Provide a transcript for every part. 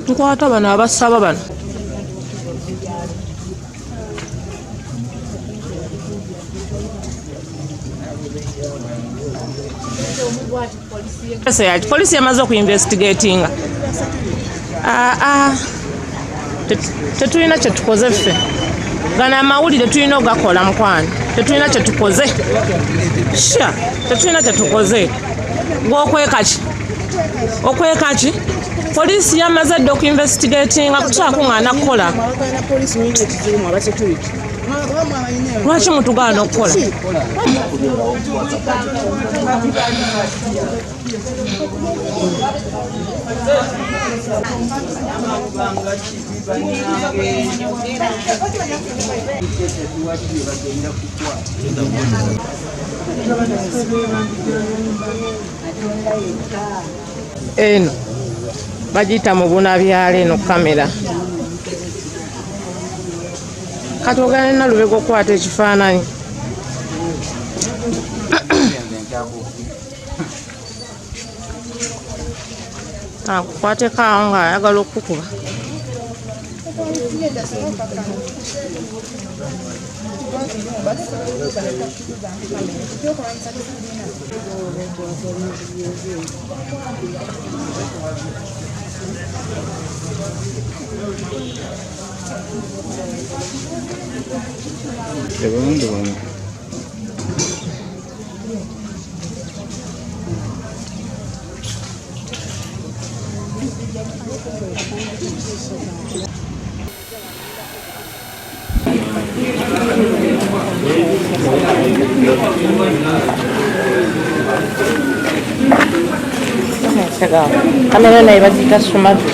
Tukwata bano abasaba bano. Polisi yamaze okuinvestigatinga. Tetulina kye tukoze ffe. Gana amawulire tulina ogakola mukwano. Tetulina kye tukoze. Sha, tetulina kye tukoze. Gw'okweka ki? Okweka ki? Polisi yamaze dde okuinvestigatinga kutakuŋŋaana kukola. Lwaki mutugaana okukola? Eno bagiyita mu bunabyalo eno kamera. Kati ogane na lubega okukwata ekifaananyi. Akukwateko awo ng'ayagala okukuba. Kamera naye bagiyita sumatu.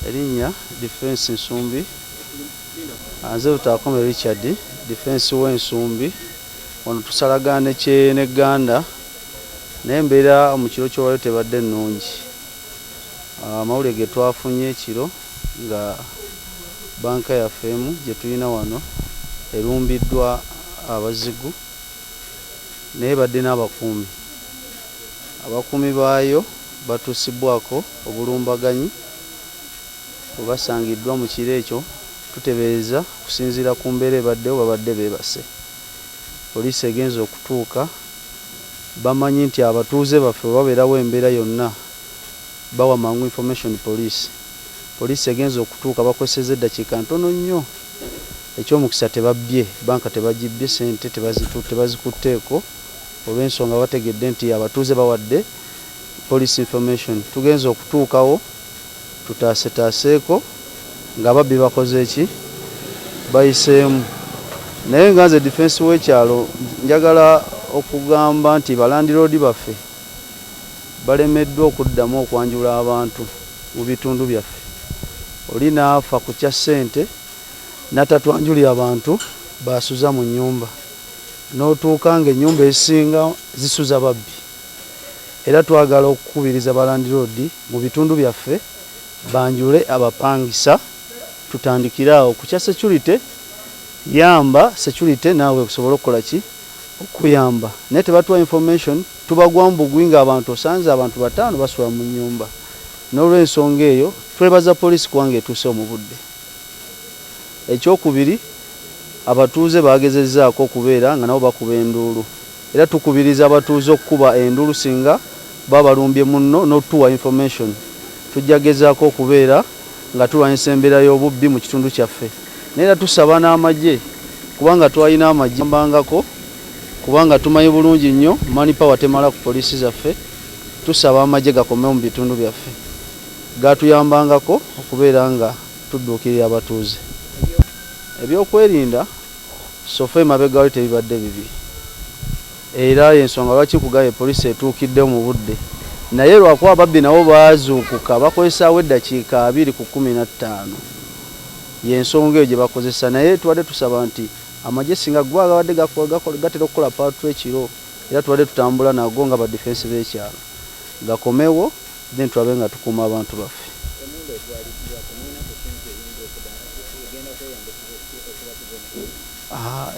Erinnya Defense Nsumbi. Nze Butakome Richard, Defense w'Ensumbi. Wano tusalagaane ne Ganda. Naye embeera mu kiro ky'olwayo tebadde nnungi. Amawulire ge twafunye ekiro nga banka yaffeemu gye tulina wano erumbiddwa abazigu naye badde n'abakuumi. Abakuumi baayo batuusibwako obulumbaganyi bwe basangiddwa mu kiro ekyo. Tutebeeza kusinziira ku mbeera ebaddewo babadde beebase. Poliisi egenza okutuuka bamanyi nti abatuuze baffe babeerawo embeera yonna bawa mangu information police. Poliisi egenza okutuuka bakozesezza eddakiika ntono nnyo. Ekyomukisa tebabbye, banka tebagibbye, sente tebazikutteeko olw'ensonga bategedde nti abatuuze bawadde police information. Tugenza okutuukawo tutaasetaaseeko nga babbi bakoze eki bayiseemu. Naye nga nze defense w'ekyalo njagala okugamba nti balandiroodi baffe balemeddwa okuddamu okwanjula abantu mu bitundu byaffe. Oli naafa ku kya ssente natatwanjuli abantu basuza mu nnyumba n'otuuka ng'ennyumba esinga zisuza babbi. Era twagala okukubiriza balandiroodi mu bitundu byaffe banjule abapangisa. Tutandikira awo ku kya security, yamba security naawe okusobola okukola ki okuyamba. Naye tebatuwa information tubagwa mbugwi nga abantu osanze abantu 5 basula mu nnyumba. N'olw'ensonga eyo twebaza poliisi kubanga etuuse mu budde. Ekyokubiri, abatuuze bagezezzaako okubeera nga nabo bakuba enduulu. Era tukubiriza abatuuze okukuba enduulu singa babalumbye munno n'otuwa information. Tujja gezaako okubeera nga tulwanyisa embeera y'obubbi mu kitundu kyaffe. Naye tusaba n'amagye kubanga twalina amagye mbangako kubanga tumanyi bulungi nnyo manpower temala ku poliisi zaffe. Tusaba amagye gakomewo mu bitundu byaffe, gatuyambangako okubeera nga tudduukirira abatuuze. Ebyokwerinda sofa emabega wali tebibadde bibi, era ensonga lwaki kugaye poliisi etuukiddewo mu budde, naye lwakuba ababbi nabo baazuukuka bakozesaawo eddakiika 2 ku 15 y'ensonga eyo gye bakozesa. Naye tubadde tusaba nti amagye singa gwa gabadde gatera okukola paatu ekiro, era tubadde tutambula nago nga ba defense b'ekyalo, gakomewo then tulabe nga tukuuma abantu baffe.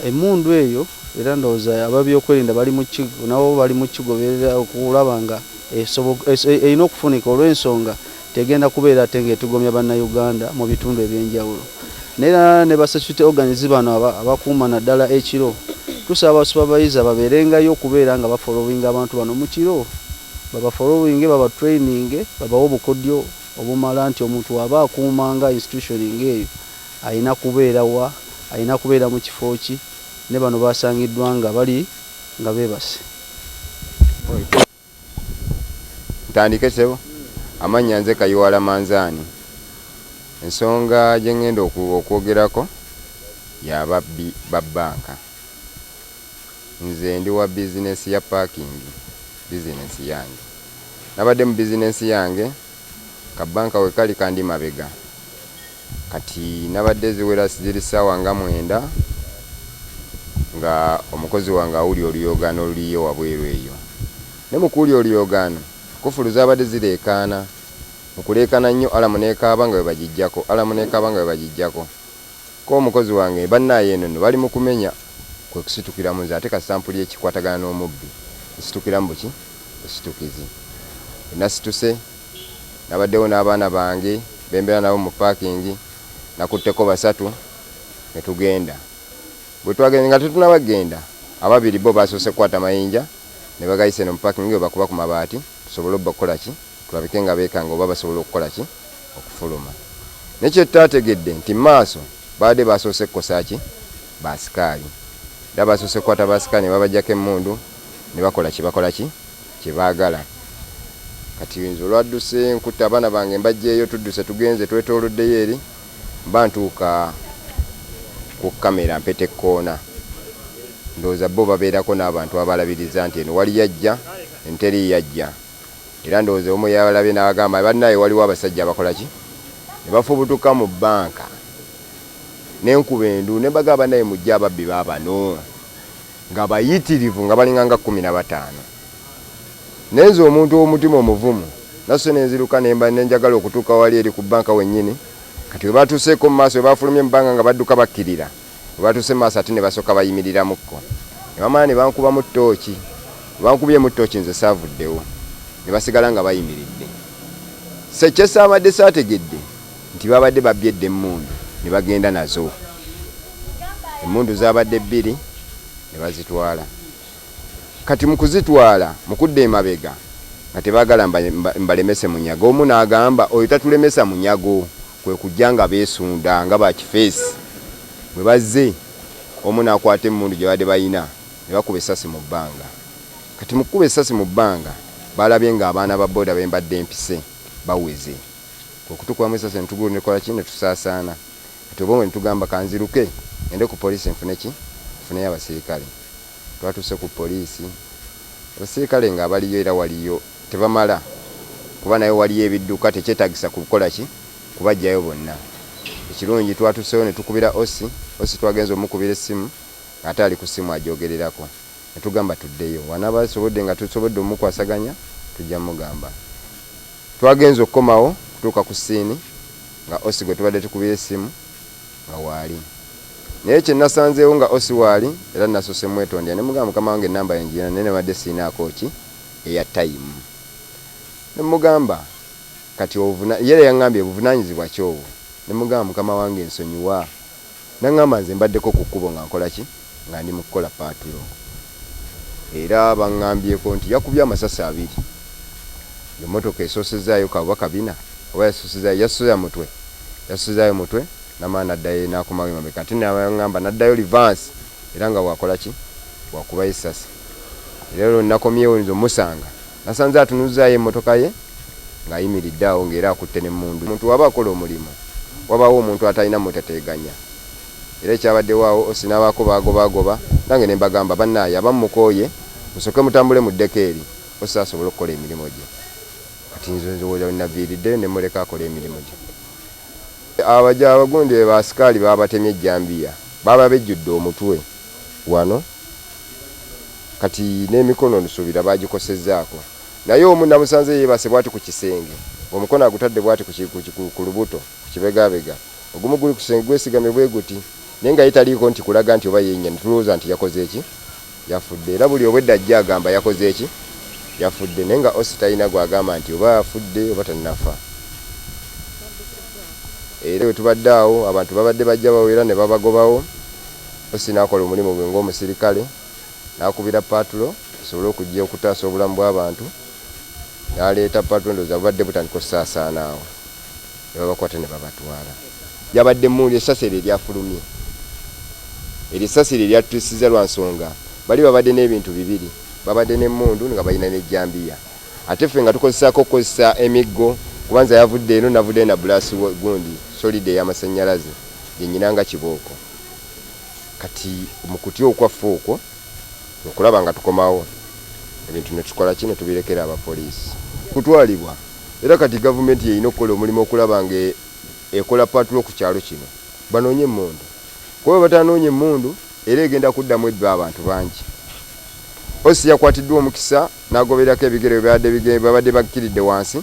Emundu eyo era ndowooza ababyokwerinda bali mu kigo nabo bali mu kigoberera okulaba nga erina okufunika olw'ensonga tegenda kubeera ate ng'etugomya bannayuganda mu bitundu ebyenjawulo. Naye ne basecurity organize bano abakuuma naddala ekiro, tusaba abasupervisor babeerengayo okubeera nga bafollowinga abantu bano mu kiro, babafollowinge, babatraininge, babawe obukodyo obumala nti omuntu aba akuumanga institution ng'eyo ayina kubeera wa, ayina kubeera mu kifo ki, ne bano basangiddwa nga bali nga beebase. Ntandike sebo amanya nze Kayiwala Manzaani. Ensonga gye ngenda okwogerako y'ababbi ba bbanka. Nze ndi wa bizinesi ya parking, bizinesi yange. Nabadde mu bizinesi yange ka bbanka we kali kandi mabega. Kati nabadde ziwera ziri ssaawa nga 9 nga omukozi wange awuli oluyogaano luliyo wabweru eyo. Ne mukuli oluyogaano kufuluza abadde zireekaana, mukuleekana nnyo alamu neekaaba nga we bagijjako, alamu neekaaba nga we bagijjako. Ko omukozi wange bannaye eno bali mu kumenya kwe kusitukiramu nze ate ka sampuli ekikwatagana n'omubbi esitukiramu buki esitukizi. Nasituse nabaddewo n'abaana bange bembeera nabo mu parking, nakutteko 3 ne tugenda. Bwe twagenda nga tetunabagenda ababiri bo basoose kukwata mayinja ne bagayise no mu parking we bakuba ku mabaati tusobole okukola ki tulabike nga beekanga oba basobola okukola ki okufuluma. Nekyo tutategedde nti maaso baade basoose kukosa ki basikaali, era basoose kukwata basikaali ne babajjako emmundu ne bakola ki kye baagala. Kati nze olwadduse nkutta abaana bange mbajjeeyo, tudduse tugenze twetooloddeyo eri, mba ntuuka ku kamera mpete koona. Ndowooza bo babeerako n'abantu abalabiriza nti eno wali yajja enteri yajja, era ndowooza omu yalabye n'abagamba bannaye waliwo abasajja abakola ki ne bafubutuka mu bbanka n'enkuba endu ne bagamba naye mujja ababbi baabano nga bayitirivu nga balinganga 15. Nenze omuntu w'omutima omuvumu naso nenziruka nemba nenjagala okutuuka wali eri ku bbanka wennyini. Kati we batuuseeko mu maaso we bafulumye mu bbanga nga badduka bakkirira, we batuuse mu maaso ate ne basooka bayimiriramuko ne bamala ne bankuba mu ttooki. Bankubye mu ttooki nze saavuddewo ne basigala nga bayimiridde. Kye saabadde saategedde nti babadde babyedde emmundu ne bagenda nazo. Emmundu zaabadde 2 ne bazitwala. Kati mu kuzitwala mukudde emabega nga tebaagala mbalemese munyago. Omu n'agamba oyo tatulemesa munyago, kwe kujja nga beesunda nga bakifeesi. Bwe bazze omu n'akwata emmundu gye badde bayina ne bakuba essasi mu bbanga. Kati mu kukuba essasi mu bbanga balabye nga abaana ba booda bembadde empise baweze. Okutukubamu essasi ne tugulu nekola ki ne tusaasaana. Kati obwongo ne tugamba kanziruke ngende ku poliisi nfuneyo abasirikale. Twatuuse ku poliisi, abasirikale nga baliyo era waliyo tebamala kuba nayo waliyo ebidduka tekyetagisa kukola ki kubajjayo bonna. Ekirungi twatuuseyo ne tukubira osi twagenza omukubira essimu ate ali ku ssimu ajogererako ne tugamba tuddeyo wanaaba sobodde nga tusobodde omukwasaganya tujja mugamba. Twagenza okukomawo kutuuka ku ssiini nga osi gwe tubadde tukubira essimu nga waali. Naye kye nasanzeewo nga osi waali era nasoose mwetondera ne mugamba mukama wange ennamba yenjina naye nebadde siinaako ki eya tayimu. Ne mugamba kati yera yaŋŋambye obuvunaanyizibwa kyobo. Ne mugamba mukama wange nsonyiwa. Naŋŋamba nze mbaddeko ku kkubo nga nkola ki nga ndi mu kukola paatulo. Era baŋŋambyeko nti yakubye amasasi 2. Emmotoka esoosezaayo kabaka 4 oba yasoosezaayo mutwe yasuzayo mutwe namana addayo nakomawo emabega ate nabangamba naddayo reverse era nga wakola ki wakuba isasi lero nakomyewo nzo musanga nasanze atunuzayo emmotoka ye ng'ayimiridde awo ng'era akutte n'emmundu omuntu waba akola omulimu wabawo omuntu atalina muteteganya era ekyabadde waawo osinabaako bagobagoba nange ne mbagamba bannaaye abamukooye musoke mutambule mu ddeka eri osi asobole okukola emirimu gye kati nzowooza naviiriddeyo ne muleka akola emirimu gye abagundi basikaali babatemye ejjambiya baba bejjudde omutwe wano kati n'emikono nsuubira bagikosezzaako naye omu namusanze yeebase bwati ku kisenge omukono agutadde bwati ku lubuto ku kibegabega ogumu guli ku kisenge gwesigamye bwe guti naye nga yitaliiko nti kulaga nti oba yennyini tulowooza nti yakoze eki yafudde era buli obwedda ajja agamba yakoze eki yafudde naye nga osi talina gwagamba nti oba afudde oba tannafa era bwe tubadde awo abantu babadde bajja bawera ne babagobawo osi n'akola omulimu gwe ng'omusirikale n'akubira patulo asobole okujja okutaasa obulamu bw'abantu n'aleeta patulo ndowooza bubadde butandika okusaasaana awo ne babakwata ne babatwala yabadde muuli essasi eryo eryafulumye erisasi eryo eryatusiza lwa nsonga bali babadde n'ebintu bibiri babadde n'emmundu nga balina n'ejjambiya ate ffe nga tukozesaako okukozesa emiggo kubanza yavudde eno navudde na bulasi gundi solide ey'amasannyalaze yennyinanga kibooko kati mu kutya okwaffe okwo okulaba nga tukomawo ebintu ne tukola ki ne tubirekera abapoliisi kutwalibwa era kati gavumenti yeyina okukola omulimu okulaba nga ekola patulo ku kyalo kino banoonye emmundu kuba batanoonye emmundu era egenda kuddamu ebba abantu bangi osi yakwatiddwa omukisa n'agoberako ebigere babadde bakkiridde wansi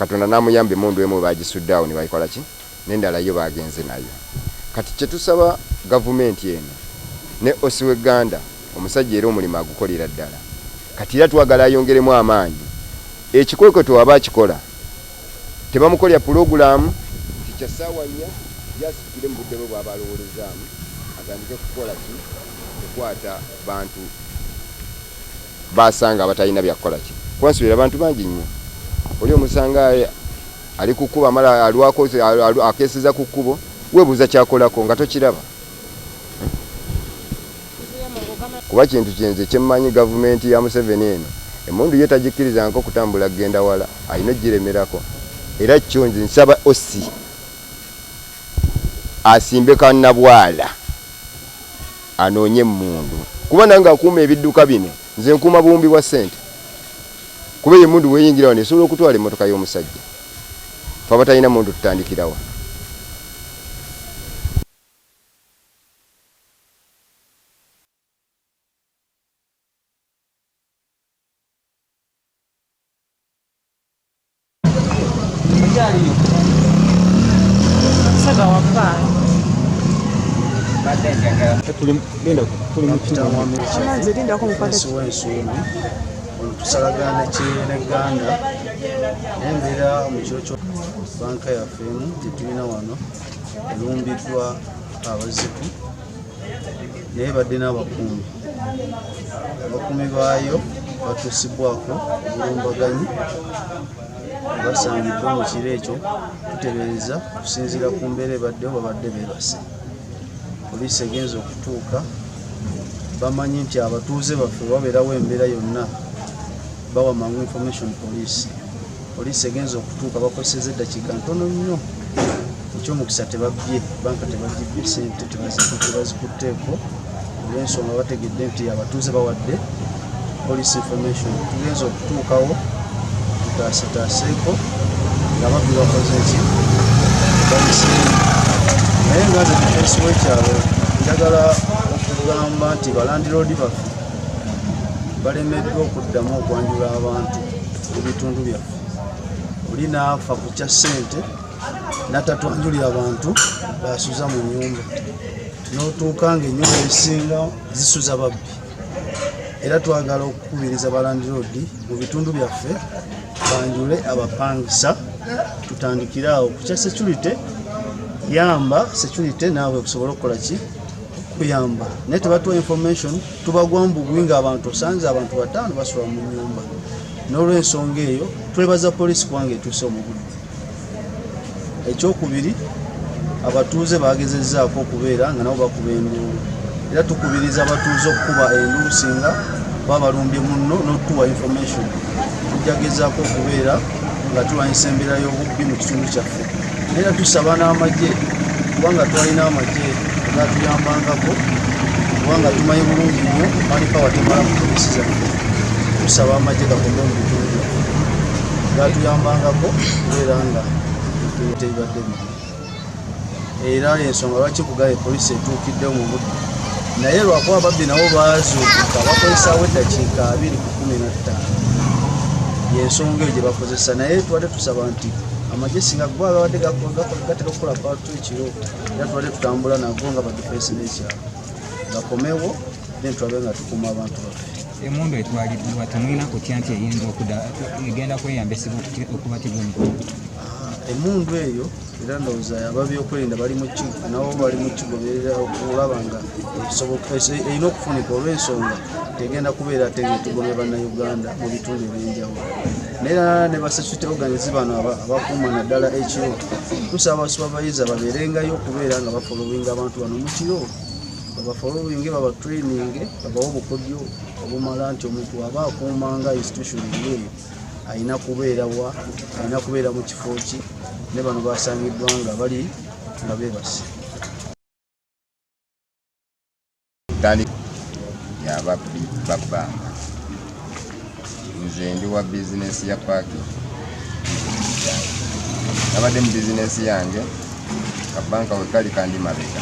katonda n'amuyamba emmundu emu bagisudde awo ne bayikola ki n'endala yo bagenze nayo kati kyetusaba gavumenti eno ne osi w'egganda omusajja era omulimu agukolera ddala kati era twagala ayongeremu amaanyi ekikwekweto waba akikola tebamukolya pulogulaamu tikyasaawa nnya yasikire mu budde bwe bwaba alowoolezaamu atandike kukola ki okukwata bantu basanga abatalina byakukola ki kubansubira abantu bangi nnyo oli omusanga ali ku kkubo amala alwako akeeseza ku kkubo weebuuza kyakolako nga tokiraba kuba kintu kyenze kyemmanyi gavumenti ya Museveni eno emmundu ye tagikkirizanga okutambula kugenda wala alina ogiremerako era kyo nze nsaba osi asimbe kannabwala anoonye emmundu kuba nange akuuma ebidduka bino nze nkuuma buwumbi bwa ssente kuba ye mundu weeyingirawo nesobola okutwala emmotoka y'omusajja fe abatalina mundu tutandikirawo tusalagana n'egganda nembeera mu kiro kyo banka yaffe emu gyetulina wano elumbiddwa abazigu naye badde n'abakuumi abakuumi baayo batuusibwako obulumbaganyi basangiddwa mu kiro ekyo tutereeza okusinziira ku mbeera ebaddeho babadde beebase poliisi egenza okutuuka bamanyi nti abatuuze baffe babeerawo embeera yonna bawa mangu information poliisi egenza okutuuka bakozeseza eddakiika ntono nnyo ekyomukisa tebabbye banka tebagibye sente tebazikutteeko olw'ensonga bategedde nti abatuuze bawadde police information tugenza okutuukawo tutaasetaaseko nga babbi bakoze eki naye nga nze defensi w'ekyalo njagala okugamba nti balandiroodi baffe balemeddwa okuddamu okwanjula abantu mu bitundu byaffe oli naafa ku kya ssente natatwanjulira abantu basuza mu nnyumba n'otuuka nga ennyumba ezisinga zisuza babbi era twagala okukubiriza balandiroodi mu bitundu byaffe banjule abapangisa tutandikire awo ku kya security yamba security naawe okusobola okukola ki kuyamba naye tebatuwa information tubagwa mbugwi nga abantu osanze abantu 5 basula mu nyumba n'olw'ensonga eyo twebaza poliisi kubanga etuuse omugudde Ekyokubiri abatuuze bagezezzaako okubeera nga nabo bakuba enduulu era tukubiriza abatuuze okukuba enduulu singa babalumbye munno n'otuwa information. Tujja gezaako okubeera nga tulwanyisa embeera y'obubbi mu kitundu kyaffe. Era tusaba n'amagye kubanga twalina amagye agatuyambangako kubanga tumanyi bulungi nnyo manipawa temala mu polisi zaffe. Tusaba amagye gakombe mu bitundu gatuyambangako kubeera nga tebibadde bibi. Era ensonga lwaki kugaye polisi etuukiddewo mu budde naye lwakuba ababbi nabo baazuukuka bakozesaawo eddakiika 2 ku 15 yensonga eyo gye bakozesa. Naye tubadde tusaba nti amagye singa go abadde gatera okukola paatu ekiro era tubadde tutambula nago nga badifensi n'ekyalo gakomewo then tulabe nga tukuuma abantu baffe. Emmundu etwaliddwa temulina kutya nti eyinza egenda kweyambisibwa okubatibwa omukulu? Emmundu eyo era ndowooza ababyokwerinda bali mu kigo nabo bali mu kigoberera okulaba nga erina okufunika olw'ensonga tegenda kubeera ate ng'etugomya bannayuganda mu bitundu ebyenjawulo. Naye ne basecurity organize bano abakuuma naddala ekiro tusaba abasupervisor babeerengayo okubeera nga bafolowinga abantu bano mu kiro, babafolowinge babatraininge babawa obukodyo obumala nti omuntu aba akuumanga institution eyo ayina kubeera mu kifo ki ne bano basangiddwa nga bali nga beebase. Yababbi babbanga nze ndi wa bizinesi ya parking. Nabadde mu bizinesi yange kabanka we kali kandi mabega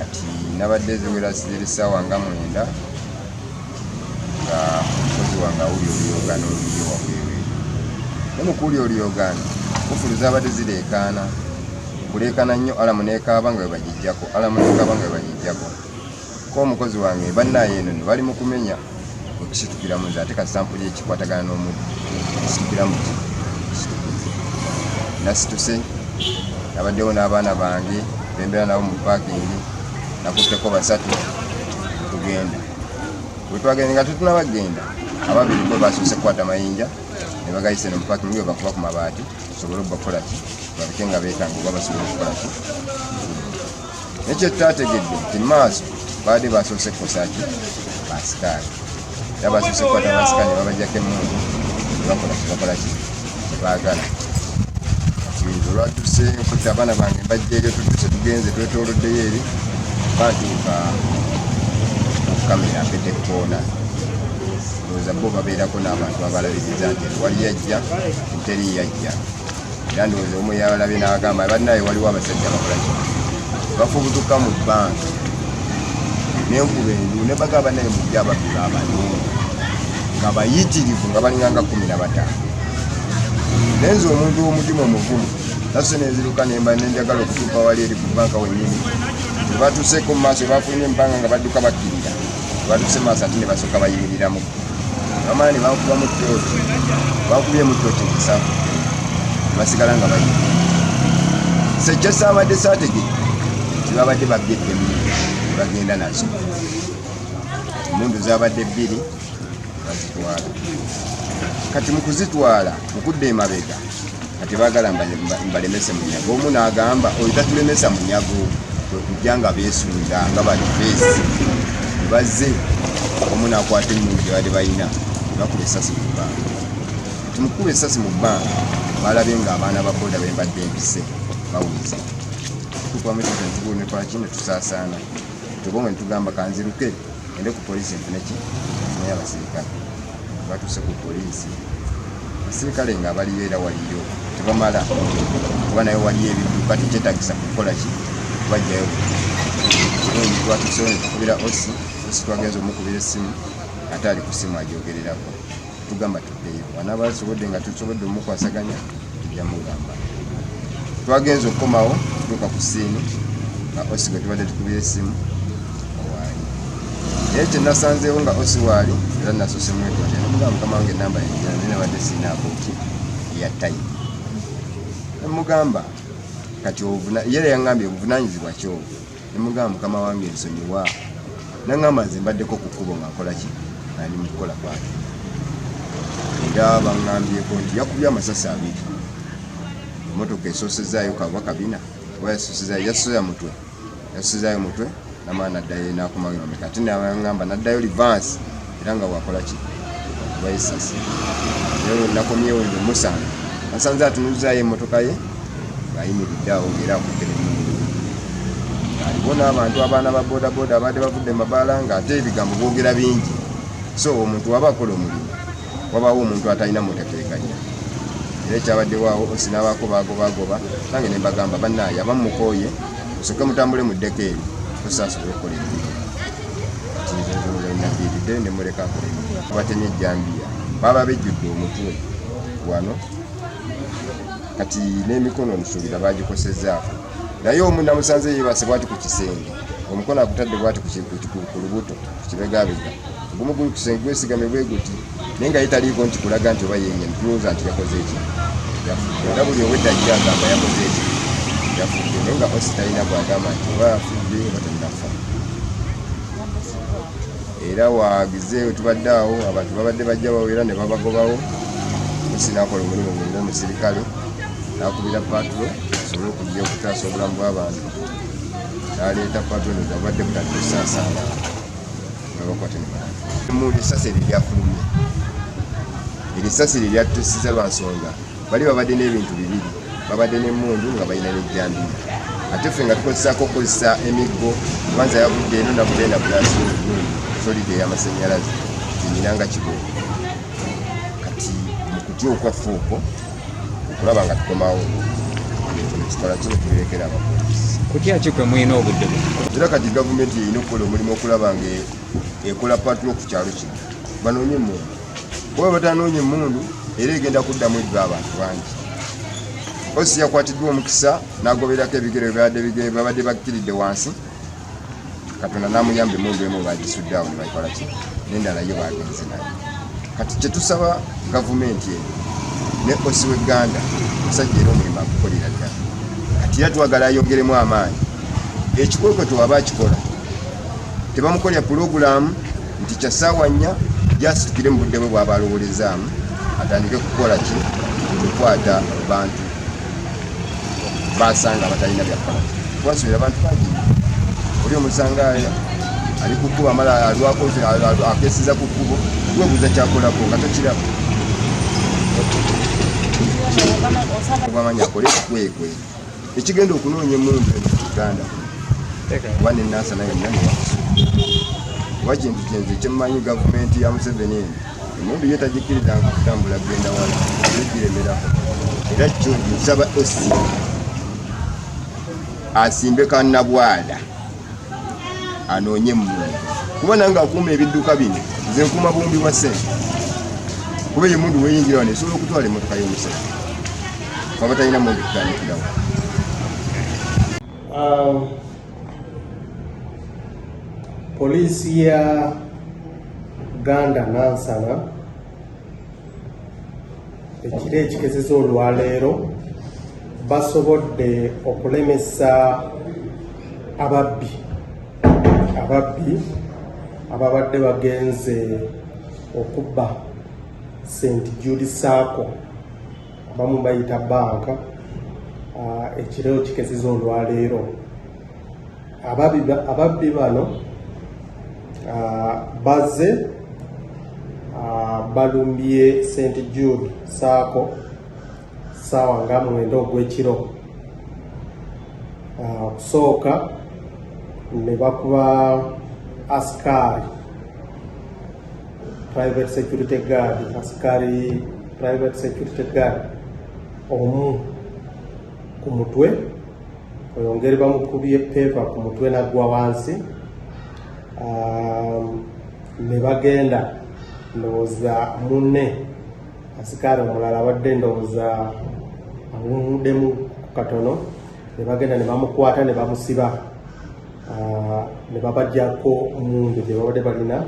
ati nabadde ziwera ziri ssaawa nga 9 nga omukozi wange awuli oluyogano oluliyo wabweru ne mukuuli oluyogano kufuluza abadde zireekaana kuleekana nnyo alamu neekaaba nga we bagijjako ko omukozi wange bannaye eno ne bali mu kumenya okisitukiramu nze ate kasampuli ekikwatagana n'omuntu kisitukiramu nasituse abaddewo n'abaana bange bembeera nabo mu paakingi nakutteko 3 tugenda. Bwe twagenda nga tetunabagenda ababiri bo basoose kukwata mayinja ne bagayise no mu paakingi we bakuba ku mabaati tusobole okubakola ki babike nga beetanga oba basobole okukola ki. Nekyo tutategedde nti maaso baadde basoose kukosaaki basikaali era basoose kukwata basikaali babajjako emmundu bakola ki baagala. Olwatuse nkutta abaana bange mbajja eri tutuse tugenze twetooloddeyo eri batuuka kamera mpete koona ndowooza bo babeerako n'abantu abalabiriza nti wali yajja nteri yajja era ndowooza omu yalabye n'abagamba bannaye waliwo abasajja bakola ki bafubutuka mu bbanka n'enkuba endu ne bagamba bannaye mujja ababbi baabanungi nga bayitirivu nga balinganga 15 nenze omuntu w'omutima omuvumu naso nenziruka nemba nenjagala okutuuka wali eri ku banka wennyini batuuseeko mu maaso bafunye embanga nga badduka bakkirira batuuse maaso ate ne basooka bayimiriramu bamala ne bankuba mu tooti bankubye mu tooti musanvu basigala nga bayimirira sejja saabadde saategedde tibabadde babyeddemu bagenda nazo emmundu zabadde 2 bazitwala kati mu kuzitwala mukudde emabega kati baagala mbalemese munyago omu n'agamba oyo tatulemesa munyago kwekujja nga beesunda nga balifeesi bazze omu n'akwata emmundu gye bali balina bakuba essasi mu bbanga kati mukuba essasi mu bbanga balabye ng'abaana ba boda bembadde empise bawuliza tukubamu ekyo netubunekolaki ne tusaasaana tubonge netugamba kanziruke ende ku poliisi nfuneki naye abasirikale batuuse ku poliisi abasirikale nga baliyo era waliyo tebamala kuba naye waliyo ebidduka tekyetagisa kukola ki bajjayo twatuusewo netukubira osi twagenza omukubira essimu ate ali ku ssimu agyogererako tugamba tuddeyo wanaaba basobodde nga tusobodde omukwasaganya tujja mugamba twagenza okukomawo tutuuka ku ssiini nga osi gwe tubadde tukubira essimu owaali naye kyenasanzeewo nga osi waali era nasoose mwetondera nomugamba mukama wange enamba yenjana naye nabadde siinaako ki eya tayimu nemugamba kati yera yaŋŋambye obuvunanyizibwa kyobo nemugamba mukama wange ensonyiwa naŋŋamba nze mbaddeko ku kkubo nga nkola ki nali mu kukola kwake era baŋŋambyeko nti yakubye amasasi 2 emotoka esosezaayo kava kabina oba yasosezaayo mutwe namaa naddayo nakomagiromeka ate naŋŋamba naddayo livansi era nga wakola ki waisasi ero nakomyewo nti omusango asanze atunuzaayo emmotoka ye ng'ayimiridde awo ng'era akuddemu aliwo n'abantu abaana ba bodaboda abadde bavudde mabaala ng'ate ebigambo boogera bingi so omuntu waba akola omulimu wabaawo omuntu atalina muteteekanya era ekyabaddewawo osinabaako bagoba nange ne mbagamba bannaaye abamukooye osooke mutambule mu ddeka eri tosaasobola okukola emirimu nabiridde ne muleka akola emirimu abatemye ejjambiya baba bejjudde omutwe wano kati n'emikono nsuubira bagikosezaako naye omu namusanze yeebase bwati ku kisenge omukono agutadde bwati ku lubuto ku kibegabega ogumu guli ku kisenge gwesigame bwe guti naye nga yetaliiko nti kulaga nti oba yenyini tulowooza nti yakoze eki yafudde era buli owedda ajja agamba yakoze eki yafudde naye nga osi talina bwagamba nti oba afudde oba talinafa era waagize wetubadde awo abantu babadde bajja bawera ne babagobawo osi nakola omulimu gwe ng'omusirikale nakubira patulo asobole okujja okutaasa obulamu bw'abantu naleeta patulo zabadde butadde osaasaana nabakwate nebantu emundu esasi eryo lyafulumye erisasi lye lyatusiza lwa nsonga bali babadde n'ebintu bibiri babadde n'emmundu nga balina n'ejjambiya ate ffe nga tukozesaako okukozesa emiggo kwanza yavudde eno navudde na bulasi solide ey'amasannyalaze kinyina nga kibooko kati mu kutya okwaffe okwo okulaba nga tukomawo ekikola kino tubirekera abapoliisi kutya ki kwe mulina obudde era kati gavumenti erina okukola omulimu okulaba nga ekola patulo ku kyalo kino banoonye emmundu oba batanoonye emmundu era egenda kuddamu eddwa abantu bangi osi yakwatiddwa omukisa n'agoberako ebigere babadde bakkiridde wansi katonda n'amuyamba emmundu emu bagisudde awo ne bayikola ki n'endala yo bagenze nayo kati kyetusaba gavumenti eno ne osi w'egganda omusajja era omulimu agukolera ddala kati era twagala ayongeremu amaanyi ekikwekwe twaba akikola tebamukolera pulogulaamu nti kyasaawa nnya gyasitukire mu budde bwe bwaba alowolezaamu atandike kukola ki okukwata bantu basanga batalina byakola twasuubira abantu bangi oli omusangaaya ali ku kkubo amala alwako akesiza ku kkubo gwebuuza kyakolako nga tokiraba bamanyi akole ekikwekwe ekigenda okunoonya emundu uganda kuba nenasa nayo kuba kintu kyenze kyemmanyi gavumenti ya Museveni eno emundu ye tagikkirizanga kutambula genda wala egiremerako era kyo nsaba osi asimbe kannabwala anoonye emundu kuba nange akuuma ebidduka bino nze nkuuma bumbi bwa ssente kuba ye mundu weyingira wano esobola okutwala emmotoka y'omusajja baba talina mundu kutandikirawo Polisi ya Uganda Nansana ekiro ekigezeza olwaleero basobodde okulemesa ababbi ababadde bagenze okubba St. Jude Sacco abamu bayita banka ekiro kigezeza olwaleero ababbi bano bazze balumbye St. Jude Sacco saawa nga 9 ogw'ekiro okusooka ne bakuba askari private security guard omu ku mutwe oyongere bamukubye peva ku mutwe nagwa wansi ne bagenda ndowooza munne asikari omulala abadde ndowooza awumuddemu katono ne bagenda ne bamukwata ne bamusiba ne babajjako mundu gye babadde balina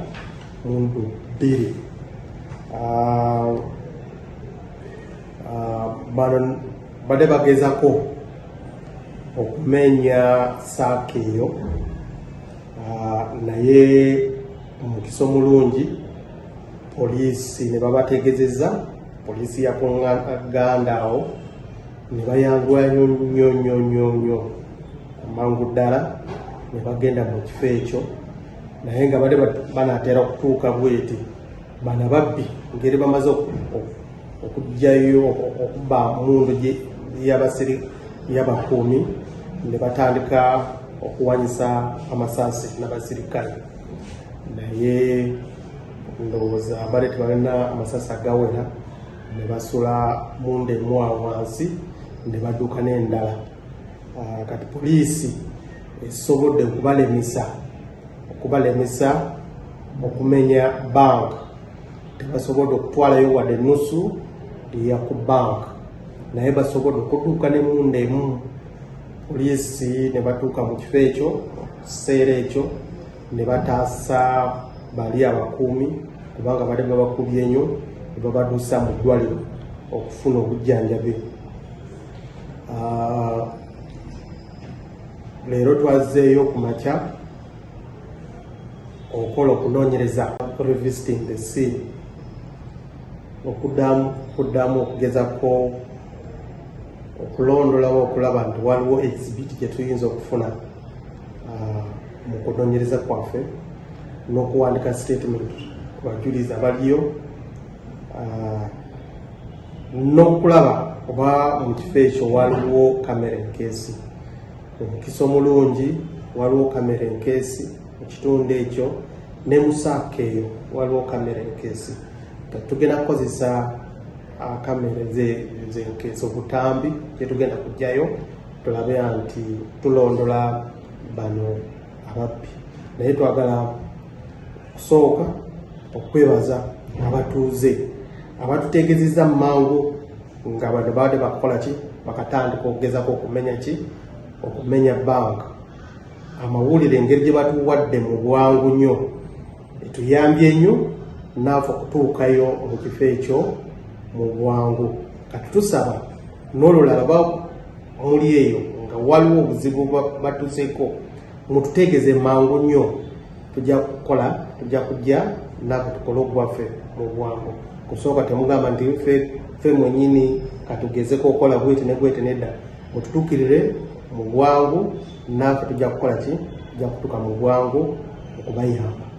mundu 2 bano badde bagezako okumenya saako eyo naye omukisa omulungi poliisi ne babategezeza poliisi ya Uganda awo ne bayangula nnyo amangu ddala ne bagenda mu kifo ekyo, naye nga badde banaatera okutuuka bweti bana babbi ngeri bamaze okujjayo okuba mundu y'abakuumi ne batandika okuwanyisa amasaasi n'abasirikale, naye ndowooza badde tebalina amasaasi agawera ne basula mundu emu wansi ne badduka n'endala. Kati poliisi esobodde okubalemesa okumenya banka, tebasobodde okutwalayo wadde ennusu ya ku banka, naye basobodde okutuuka ne mundu emu. Poliisi ne batuuka mu kifo ekyo kiseera ekyo ne bataasa bali abakuumi kubanga badde babakubye nnyo ne babaduusa mu ddwaliro okufuna obujjanjabi. Leero twazeeyo ku makya okukola okunoonyereza, revisiting the scene, okuddamu okugezako okulondolawo okulaba nti waliwo exhibit gye tuyinza okufuna mu kunoonyereza kwaffe n'okuwandika statement ku bajulizi abaliyo, n'okulaba oba mu kifo ekyo waliwo kamera enkeesi. Omukisa omulungi waliwo kamera enkeesi mu kitundu ekyo, ne musaaka eyo waliwo kamera enkeesi. Tugenda kukozesa kamera z'enkeesi obutambi gye tugenda kujjayo tulabe nti tulondola bano ababbi. Naye twagala kusooka okwebaza abatuuze abatutegeezezza mu mangu nga bano badde bakola ki, bakatandika okugezako okumenya banka. Amawulire engeri gye batuwadde mu bwangu nnyo etuyambye nnyo naafe okutuukayo mu kifo ekyo mu bwangu. Kati tusaba n'olulala muli eyo nga waliwo obuzibu batuseeko mututegeeze mangu nnyo, tujja kujja naafe tukole ogwaffe mu bwangu. Kusooka temugamba nti ffe mwenyini katugezeko okukola bwete ne bwete, nedda mututuukirire mu bwangu, naafe tujja kukola ki, tujja kutuuka mu bwangu okubayamba.